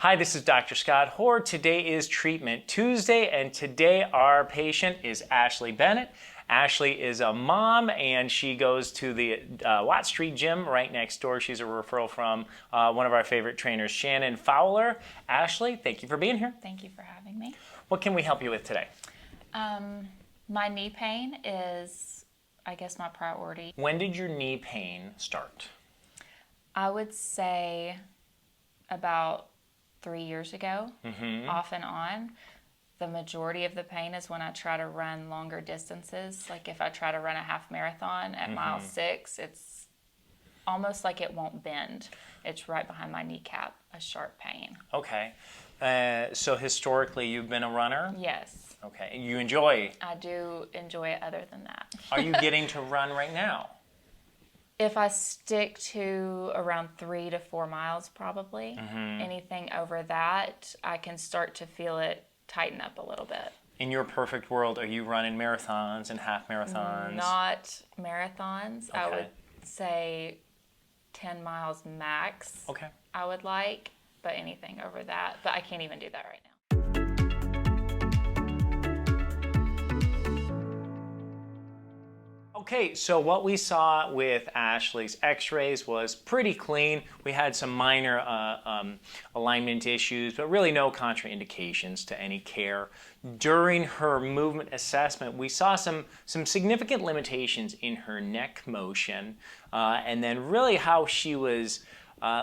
Hi, this is Dr. Scott Hoare. Today is Treatment Tuesday, and today our patient is Ashley Bennett. Ashley is a mom, and she goes to the Watt Street Gym right next door. She's a referral from one of our favorite trainers, Shannon Fowler. Ashley, thank you for being here. Thank you for having me. What can we help you with today? My knee pain is, I guess, my priority. When did your knee pain start? I would say about 3 years ago, off and on. The majority of the pain is when I try to run longer distances. Like if I try to run a half marathon at mile 6, it's almost like it won't bend. It's right behind my kneecap, a sharp pain. Okay. So historically, you've been a runner? Yes. Okay. You enjoy? I do enjoy it other than that. Are you getting to run right now? If I stick to around 3 to 4 miles, probably. Anything over that, I can start to feel it tighten up a little bit. In your perfect world, are you running marathons and half marathons? Not marathons. I Okay. would say 10 miles max. Okay. I would like, but anything over that. But I can't even do that right now. Okay, so what we saw with Ashley's x-rays was pretty clean. We had some minor alignment issues, but really no contraindications to any care. During her movement assessment, we saw some significant limitations in her neck motion, and then really how she was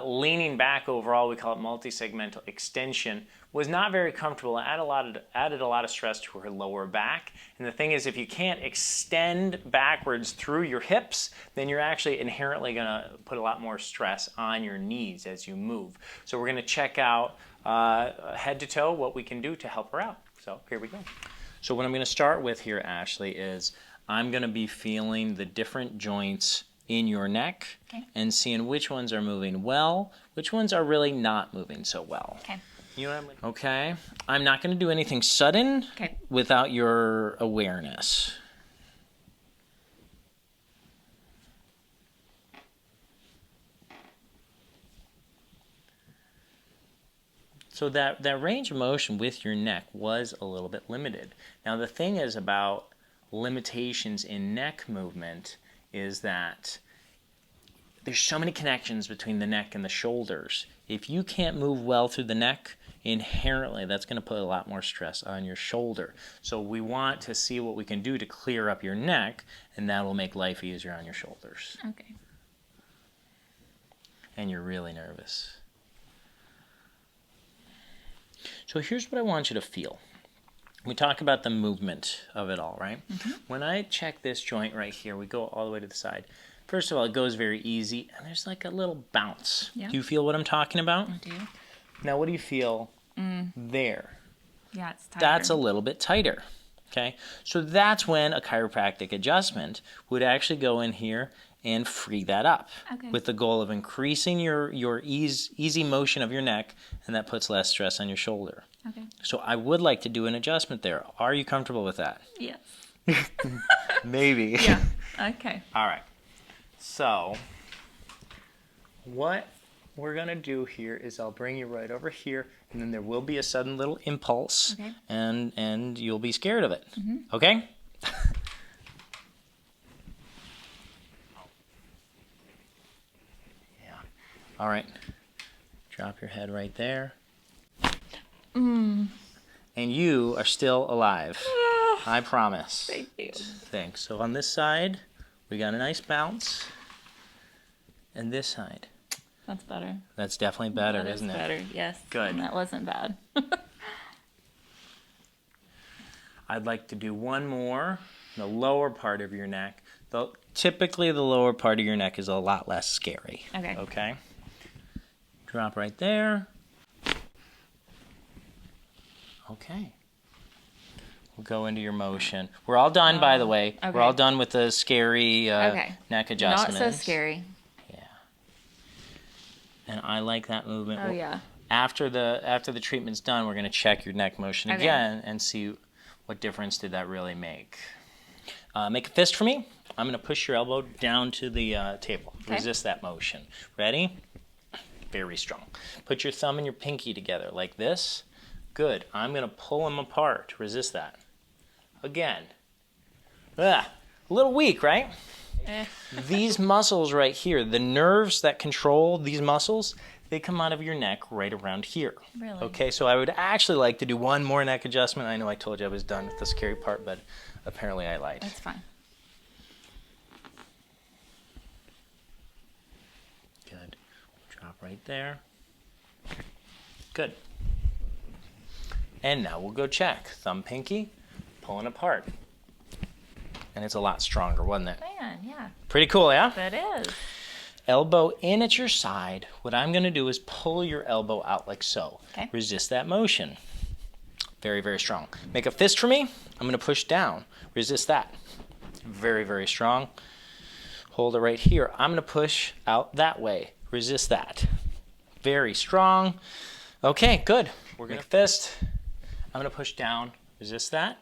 leaning back overall. We call it multi-segmental extension. Was not very comfortable, added a lot of stress to her lower back. And the thing is, if you can't extend backwards through your hips, then you're actually inherently gonna put a lot more stress on your knees as you move. So we're gonna check out head to toe what we can do to help her out. So here we go. So what I'm gonna start with here, Ashley, is I'm gonna be feeling the different joints in your neck and seeing which ones are moving well, which ones are really not moving so well. Okay. You know what I mean? Okay. I'm not going to do anything sudden without your awareness. So that range of motion with your neck was a little bit limited. Now the thing is about limitations in neck movement is that there's so many connections between the neck and the shoulders. If you can't move well through the neck, inherently that's going to put a lot more stress on your shoulder. So we want to see what we can do to clear up your neck, and that will make life easier on your shoulders. Okay. And you're really nervous. So here's what I want you to feel. We talk about the movement of it all, right? When I check this joint right here, we go all the way to the side. First of all, it goes very easy, and there's like a little bounce. Yeah. Do you feel what I'm talking about? I do. Now, what do you feel there? Yeah, it's tighter. That's a little bit tighter, okay? So that's when a chiropractic adjustment would actually go in here and free that up with the goal of increasing your easy motion of your neck, and that puts less stress on your shoulder. Okay. So I would like to do an adjustment there. Are you comfortable with that? Yes. Maybe. Yeah. Okay. All right. So what we're going to do here is I'll bring you right over here, and then there will be a sudden little impulse, and you'll be scared of it. Okay? Yeah. All right. Drop your head right there. And you are still alive. I promise. Thank you. Thanks. So on this side, we got a nice bounce. And this side. That's better. That's definitely better, That isn't it? Better, yes. Good. And that wasn't bad. I'd like to do one more. The lower part of your neck. Typically, the lower part of your neck is a lot less scary. Okay. Okay? Drop right there. Okay. We'll go into your motion. We're all done, by the way. Okay. We're all done with the scary neck adjustments. Not so scary. Yeah. And I like that movement. Oh, yeah. After the treatment's done, we're going to check your neck motion again and see what difference did that really make. Make a fist for me. I'm going to push your elbow down to the table. Resist that motion. Ready? Very strong. Put your thumb and your pinky together like this. Good. I'm going to pull them apart. Resist that. Again. A little weak, right? These muscles right here, the nerves that control these muscles, they come out of your neck right around here. Really? Okay, so I would actually like to do one more neck adjustment. I know I told you I was done with the scary part, but apparently I lied. That's fine. Good. Drop right there. Good. And now we'll go check. Thumb, pinky, pulling apart. And it's a lot stronger, wasn't it? Man, yeah. Pretty cool, yeah? That is. Elbow in at your side. What I'm going to do is pull your elbow out like so. Okay. Resist that motion. Very, very strong. Make a fist for me. I'm going to push down. Resist that. Very, very strong. Hold it right here. I'm going to push out that way. Resist that. Very strong. Okay, good. We're going to fist. I'm going to push down. Resist that.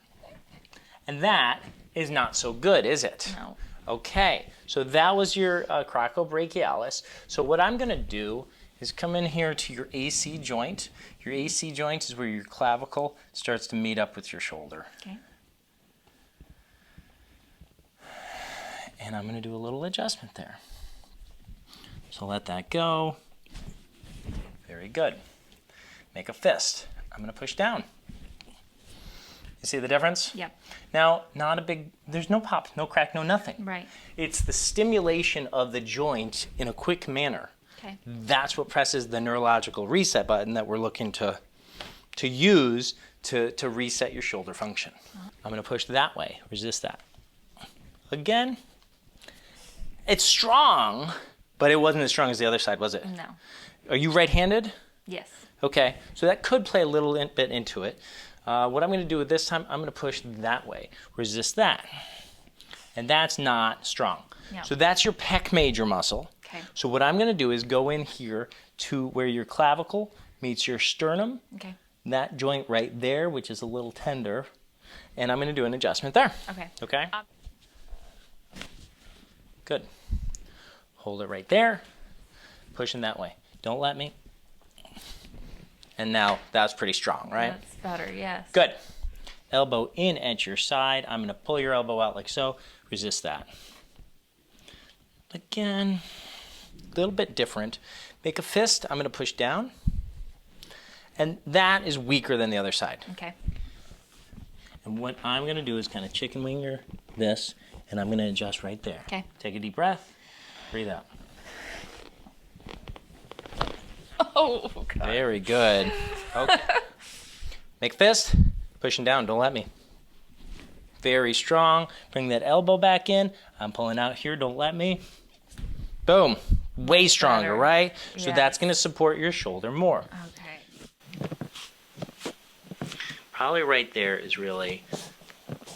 And that is not so good, is it? No. Okay, so that was your coracobrachialis. So what I'm going to do is come in here to your AC joint. Your AC joint is where your clavicle starts to meet up with your shoulder. Okay. And I'm going to do a little adjustment there. So let that go. Very good. Make a fist. I'm going to push down. You see the difference? Yep. Now, there's no pop, no crack, no nothing. Right. It's the stimulation of the joint in a quick manner. Okay. That's what presses the neurological reset button that we're looking to use to reset your shoulder function. I'm going to push that way. Resist that. Again, it's strong, but it wasn't as strong as the other side, was it? No. Are you right-handed? Yes. Okay, so that could play a little bit into it. What I'm going to do with this time, I'm going to push that way. Resist that. And that's not strong. No. So that's your pec major muscle. Okay. So what I'm going to do is go in here to where your clavicle meets your sternum. Okay. That joint right there, which is a little tender. And I'm going to do an adjustment there. Okay. Okay? Good. Hold it right there. Pushing that way. Don't let me. And now that's pretty strong, right? That's better, yes. Good. Elbow in at your side. I'm going to pull your elbow out like so. Resist that. Again, a little bit different. Make a fist. I'm going to push down. And that is weaker than the other side. Okay. And what I'm going to do is kind of chicken wing this, and I'm going to adjust right there. Okay. Take a deep breath. Breathe out. Oh, God. Very good. Okay. Make a fist. Pushing down. Don't let me. Very strong. Bring that elbow back in. I'm pulling out here. Don't let me. Boom. Way stronger, Better. right? So Yes. that's going to support your shoulder more. Okay. Probably right there is really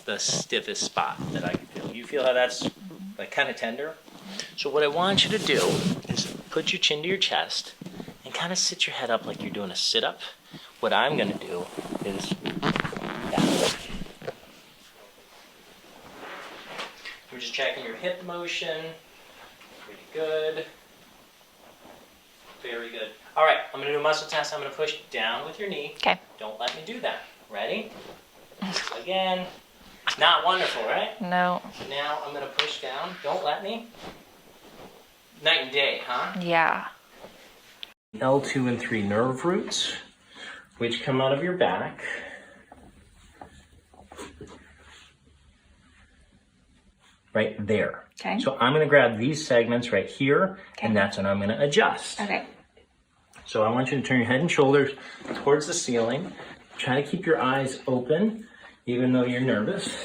the stiffest spot that I can feel. You feel how that's like kind of tender? So what I want you to do is put your chin to your chest and kind of sit your head up like you're doing a sit-up. What I'm going to do is that. We're just checking your hip motion. Pretty good. Very good. All right, I'm going to do a muscle test. I'm going to push down with your knee. Okay. Don't let me do that. Ready? Again. Not wonderful, right? No. Now I'm going to push down. Don't let me. Night and day, huh? Yeah. L2 and 3 nerve roots, which come out of your back. Right there. Okay. So I'm going to grab these segments right here, Okay. and that's when I'm going to adjust. Okay. So I want you to turn your head and shoulders towards the ceiling. Try to keep your eyes open, even though you're nervous.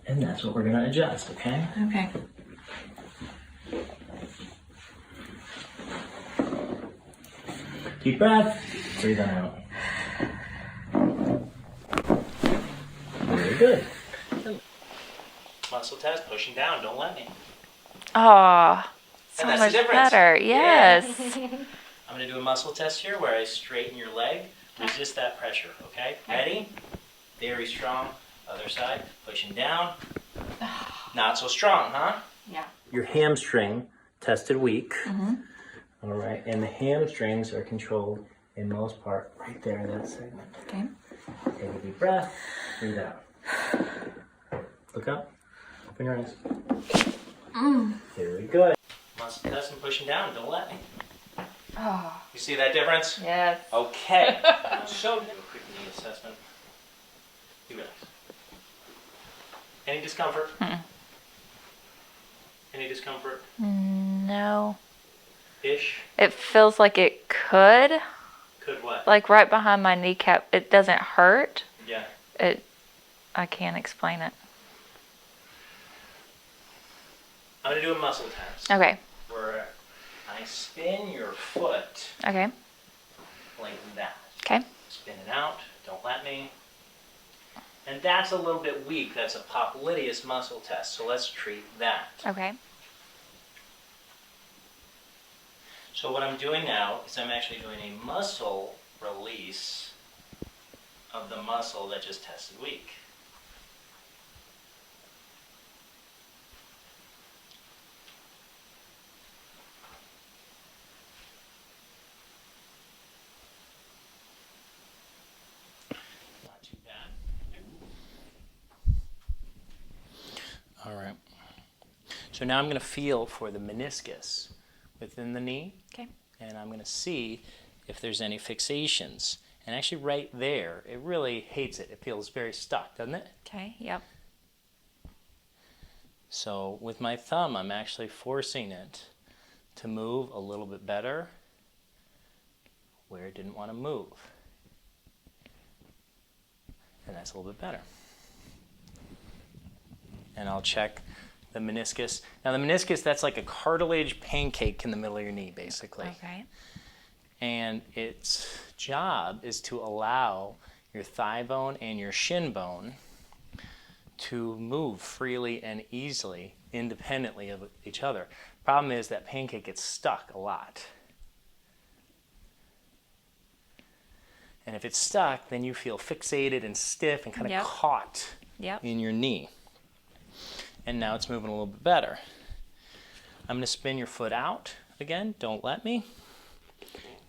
And that's what we're going to adjust, okay? Okay. Deep breath. Breathe out. Very good. Muscle test, pushing down, don't let me. Oh, so And that's the much difference. better. Yeah. Yes. I'm going to do a muscle test here where I straighten your leg. Resist that pressure, okay? Ready? Very strong. Other side. Pushing down. Not so strong, huh? Yeah. Your hamstring tested weak. All right, and the hamstrings are controlled in most part right there in that segment. Okay. Take a deep breath, breathe out. Look up, open your eyes. Very good. Muscle test and pushing down, don't let me. Oh, You see that difference? yes. Okay. So, do a quick knee assessment. You relax. Any discomfort? Any discomfort? No. Ish? It feels like it could. Could what? Like right behind my kneecap. It doesn't hurt. Yeah. I can't explain it. I'm going to do a muscle test. Okay. Where I spin your foot Okay. like that. Okay. Spin it out. Don't let me. And that's a little bit weak. That's a popliteus muscle test. So let's treat that. Okay. So what I'm doing now is I'm actually doing a muscle release of the muscle that just tested weak. Not too bad. All right. So now I'm going to feel for the meniscus within the knee. Okay. And I'm going to see if there's any fixations. And actually right there, it really hates it. It feels very stuck, doesn't it? Okay. Yep. So with my thumb, I'm actually forcing it to move a little bit better where it didn't want to move. And that's a little bit better. And I'll check the meniscus. Now the meniscus, that's like a cartilage pancake in the middle of your knee, basically. Okay. And its job is to allow your thigh bone and your shin bone to move freely and easily, independently of each other. Problem is that pancake gets stuck a lot. And if it's stuck, then you feel fixated and stiff and kind of Yep. caught Yep. in your knee. And now it's moving a little bit better. I'm going to spin your foot out again. Don't let me.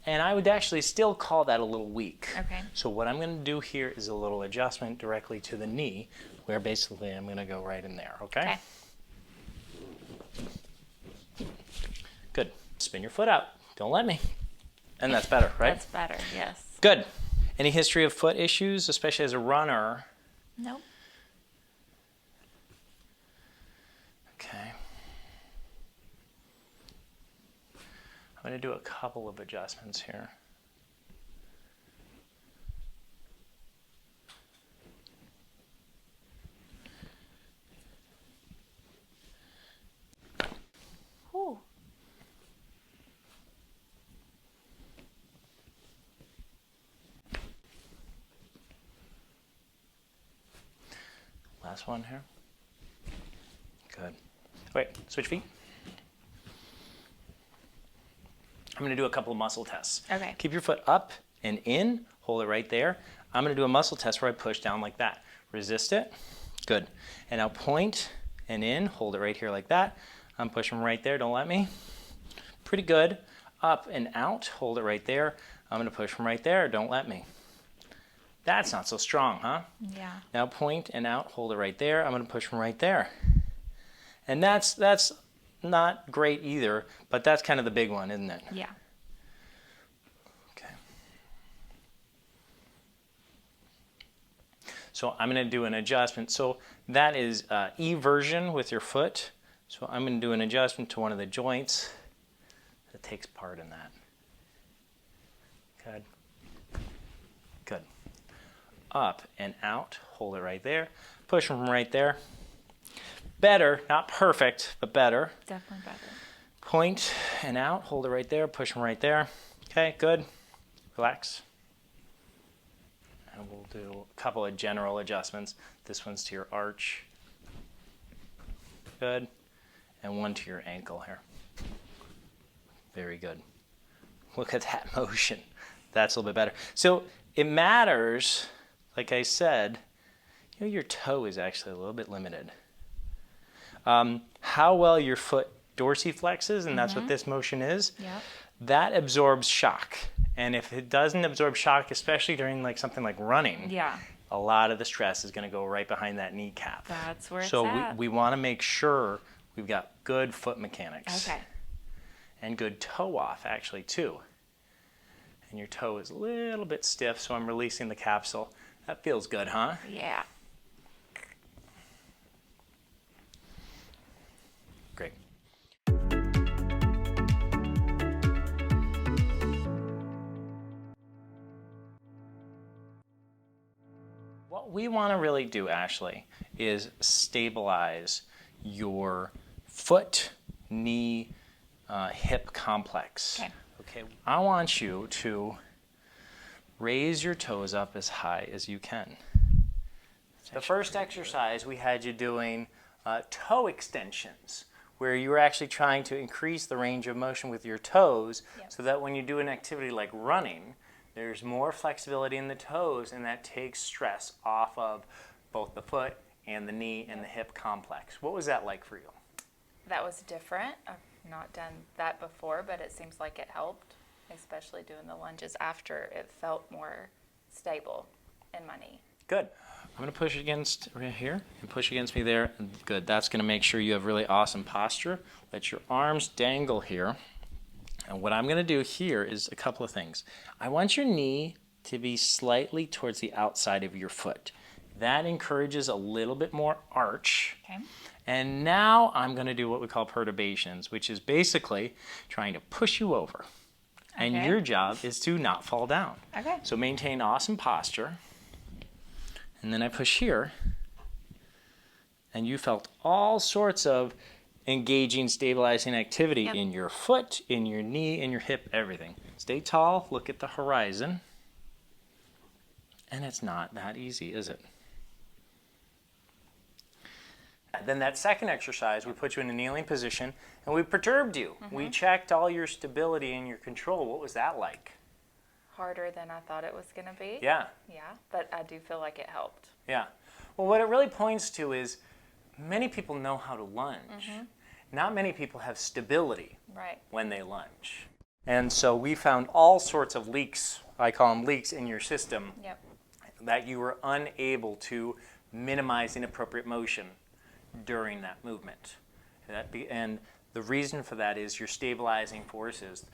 And I would actually still call that a little weak. Okay. So what I'm going to do here is a little adjustment directly to the knee, where basically I'm going to go right in there, okay? Okay. Good. Spin your foot out. Don't let me. And that's better, right? That's better. Yes. Good. Any history of foot issues, especially as a runner? Nope. Okay. I'm going to do a couple of adjustments here. Ooh. Last one here. Good. Wait, switch feet. I'm going to do a couple of muscle tests. Okay. Keep your foot up and in. Hold it right there. I'm going to do a muscle test where I push down like that. Resist it. Good. And now point and in. Hold it right here like that. I'm pushing right there. Don't let me. Pretty good. Up and out. Hold it right there. I'm going to push from right there. Don't let me. That's not so strong, huh? Yeah. Now point and out. Hold it right there. I'm going to push from right there. And that's not great either, but that's kind of the big one, isn't it? Yeah. Okay. So I'm going to do an adjustment. So that is eversion with your foot. So I'm going to do an adjustment to one of the joints that takes part in that. Good. Good. Up and out. Hold it right there. Push from right there. Better, not perfect, but better. Definitely better. Point and out. Hold it right there. Push them right there. Okay, good. Relax. And we'll do a couple of general adjustments. This one's to your arch. Good. And one to your ankle here. Very good. Look at that motion. That's a little bit better. So it matters, like I said, your toe is actually a little bit limited. How well your foot dorsiflexes, and that's what this motion is, Yep. that absorbs shock. And if it doesn't absorb shock, especially during like something like running, Yeah. a lot of the stress is going to go right behind that kneecap. That's where it's So at. we want to make sure we've got good foot mechanics. Okay. And good toe off, actually, too. And your toe is a little bit stiff, so I'm releasing the capsule. That feels good, huh? Yeah. Great. What we want to really do, Ashley, is stabilize your foot, knee, hip complex. Okay. Okay. I want you to raise your toes up as high as you can. The first exercise we had you doing toe extensions, where you were actually trying to increase the range of motion with your toes, Yep. so that when you do an activity like running, there's more flexibility in the toes, and that takes stress off of both the foot and the knee and the hip complex. What was that like for you? That was different. I've not done that before, but it seems like it helped, especially doing the lunges after. It felt more stable in my knee. Good. I'm going to push against right here and push against me there. Good. That's going to make sure you have really awesome posture. Let your arms dangle here. And what I'm going to do here is a couple of things. I want your knee to be slightly towards the outside of your foot. That encourages a little bit more arch. Okay. And now I'm going to do what we call perturbations, which is basically trying to push you over. And Okay. your job is to not fall down. Okay. So maintain awesome posture. And then I push here. And you felt all sorts of engaging, stabilizing activity Yep. in your foot, in your knee, in your hip, everything. Stay tall, look at the horizon. And it's not that easy, is it? Then that second exercise, we put you in a kneeling position and we perturbed you. We checked all your stability and your control. What was that like? Harder than I thought it was going to be. Yeah, Yeah, but I do feel like it helped. yeah. Well, what it really points to is many people know how to lunge. Not many people have stability Right. when they lunge. And so we found all sorts of leaks, I call them leaks, in your system Yep. that you were unable to minimize inappropriate motion during that movement. And the reason for that is your stabilizing forces,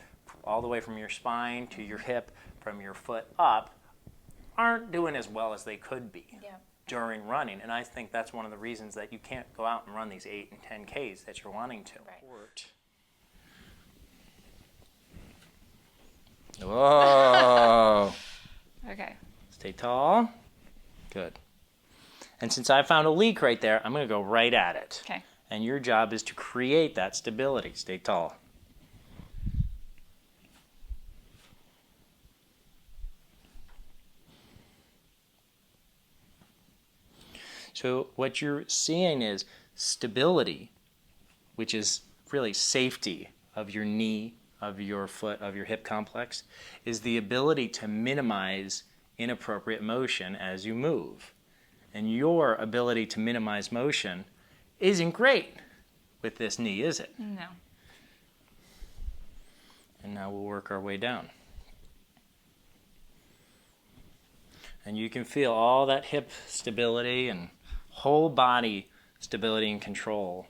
all the way from your spine to your hip, from your foot up, aren't doing as well as they could be Yep. during running. And I think that's one of the reasons that you can't go out and run these 8 and 10Ks that you're wanting to. Right. Whoa. Okay. Stay tall. Good. And since I found a leak right there, I'm going to go right at it. Okay. And your job is to create that stability. Stay tall. So what you're seeing is stability, which is really safety of your knee, of your foot, of your hip complex, is the ability to minimize inappropriate motion as you move. And your ability to minimize motion isn't great with this knee, is it? No. And now we'll work our way down. And you can feel all that hip stability and whole body stability and control.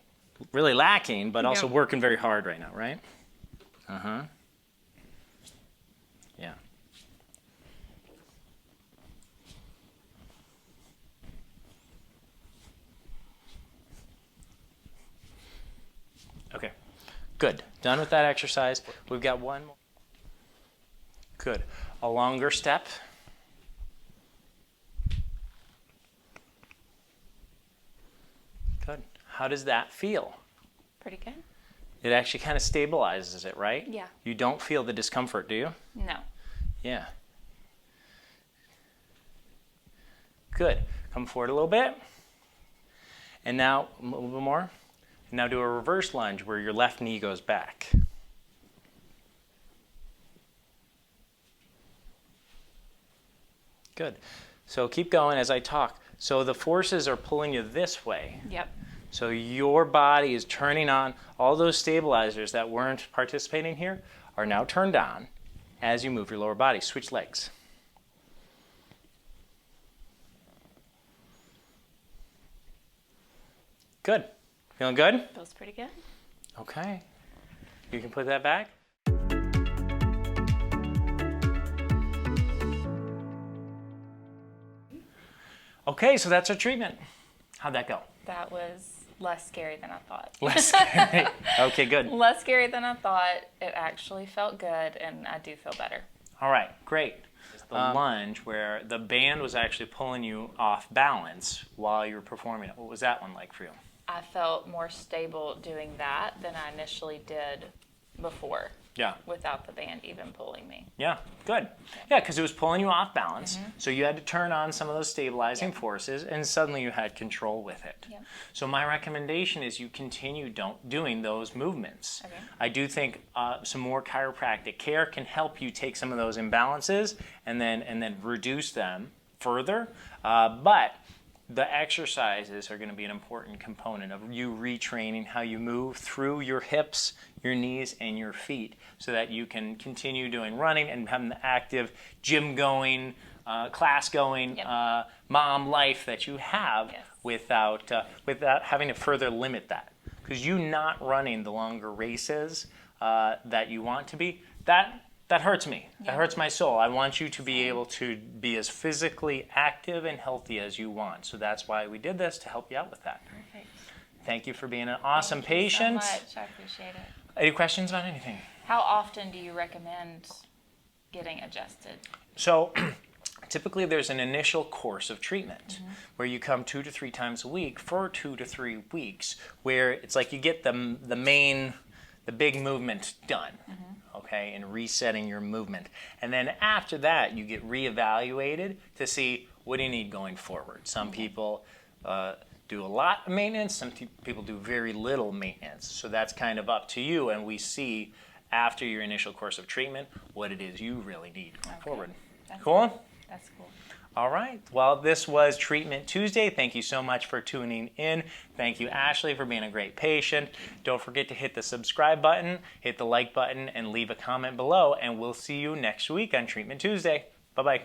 Really lacking, but also Yeah. working very hard right now, right? Uh-huh. Yeah. Okay. Good. Done with that exercise. We've got one more. Good. A longer step. Good. How does that feel? Pretty good. It actually kind of stabilizes it, right? Yeah. You don't feel the discomfort, do you? No. Yeah. Good. Come forward a little bit. And now a little bit more. Now do a reverse lunge where your left knee goes back. Good. So keep going as I talk. So the forces are pulling you this way. Yep. So your body is turning on. All those stabilizers that weren't participating here are now turned on as you move your lower body. Switch legs. Good. Feeling good? Feels pretty good. Okay. You can put that back. Okay, so that's our treatment. How'd that go? That was less scary than I thought. Less scary. Okay, good. Less scary than I thought. It actually felt good, and I do feel better. All right, great. The lunge where the band was actually pulling you off balance while you were performing it. What was that one like for you? I felt more stable doing that than I initially did before. Yeah. Without the band even pulling me. Yeah, good. Yeah, because it was pulling you off balance, so you had to turn on some of those stabilizing forces, and suddenly you had control with it. Yep. So my recommendation is you continue doing those movements. Okay. I do think some more chiropractic care can help you take some of those imbalances and then reduce them further, but the exercises are going to be an important component of you retraining how you move through your hips, your knees, and your feet so that you can continue doing running and having the active gym going, class going, mom life that you have without having to further limit that. Because you not running the longer races that you want to be, that hurts me. That hurts my soul. I want you to be able to be as physically active and healthy as you want. So that's why we did this, to help you out with that. Perfect. Thank you for being an awesome Thank you patient. so much. I appreciate it. Any questions about anything? How often do you recommend getting adjusted? So typically there's an initial course of treatment where you come 2 to 3 times a week for 2 to 3 weeks, where it's like you get the big movement done. Okay, and resetting your movement. And then after that, you get reevaluated to see what do you need going forward. Some people do a lot of maintenance, some people do very little maintenance. So that's kind of up to you, and we see after your initial course of treatment what it is you really need going forward. Cool? That's cool. All right. Well, this was Treatment Tuesday. Thank you so much for tuning in. Thank you, Ashley, for being a great patient. Don't forget to hit the subscribe button, hit the like button, and leave a comment below. And we'll see you next week on Treatment Tuesday. Bye-bye.